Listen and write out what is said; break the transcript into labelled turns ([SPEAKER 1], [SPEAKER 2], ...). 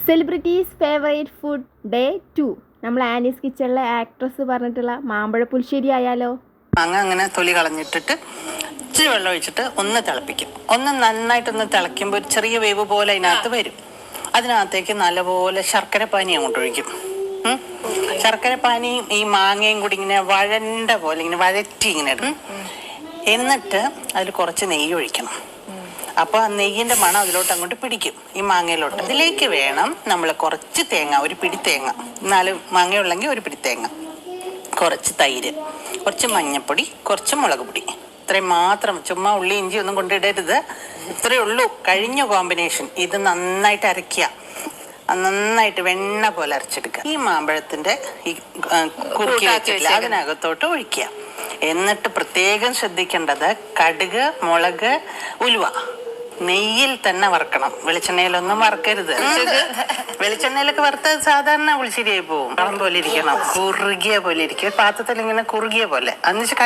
[SPEAKER 1] Celebrities favourite food day 2. നമ്മൾ Annie's കിച്ചണിലെ actress പറഞ്ഞിട്ടുള്ള മാമ്പഴ പുളിശ്ശേരി ആയാലോ?
[SPEAKER 2] അങ്ങനെ തൊലി കളഞ്ഞിട്ടിട്ട് ഇച്ചിരി വെള്ളം ഒഴിച്ചിട്ട് ഒന്ന് തിളപ്പിക്കും. ഒന്ന് നന്നായിട്ടൊന്ന് തിളയ്ക്കുമ്പോൾ ഒരു ചെറിയ വേവ് പോലെ അതിനകത്ത് വരും. അതിനകത്തേക്ക് നല്ലപോലെ ശർക്കര പാനി അങ്ങോട്ട് ഒഴിക്കും. ശർക്കര പാനിയും ഈ മാങ്ങയും കൂടി ഇങ്ങനെ വഴണ്ട പോലെ ഇങ്ങനെ വഴറ്റി ഇങ്ങനെ ഇടും. എന്നിട്ട് അതിൽ കുറച്ച് നെയ്യ് ഒഴിക്കണം. അപ്പോൾ ആ നെയ്യിൻ്റെ മണം അതിലോട്ട് അങ്ങോട്ട് പിടിക്കും, ഈ മാങ്ങയിലോട്ട്. അതിലേക്ക് വേണം നമ്മൾ കുറച്ച് തേങ്ങ, ഒരു പിടി തേങ്ങ, 4 മാങ്ങയുള്ളെങ്കിൽ ഒരു പിടി തേങ്ങ, കുറച്ച് തൈര്, കുറച്ച് മഞ്ഞൾപ്പൊടി, കുറച്ച് മുളക് പൊടി, ഇത്രയും മാത്രം. ചുമ്മാ ഉള്ളി ഇഞ്ചി ഒന്നും കൊണ്ടിടരുത്. ഇത്രയേ ഉള്ളൂ. കഴിഞ്ഞ കോമ്പിനേഷൻ. ഇത് നന്നായിട്ട് അരയ്ക്കുക, നന്നായിട്ട് വെണ്ണ പോലെ അരച്ചെടുക്കുക. ഈ മാമ്പഴത്തിൻ്റെ ഈ കുറുക്കി വെച്ചിട്ടില്ല അതിനകത്തോട്ട് ഒഴിക്കുക. എന്നിട്ട് പ്രത്യേകം ശ്രദ്ധിക്കേണ്ടത് കടുക്, മുളക്, ഉലുവ നെയ്യിൽ തന്നെ വറുക്കണം, വെളിച്ചെണ്ണയിലൊന്നും വറുക്കരുത്. വെളിച്ചെണ്ണയിലൊക്കെ വറുത്തത് സാധാരണ പുളിശ്ശേരിയായി പോവും. കളം പോലെ ഇരിക്കണം, കുറുകിയ പോലെ ഇരിക്കും, പാത്രത്തിൽ ഇങ്ങനെ കുറുകിയ പോലെ. എന്നിട്ട്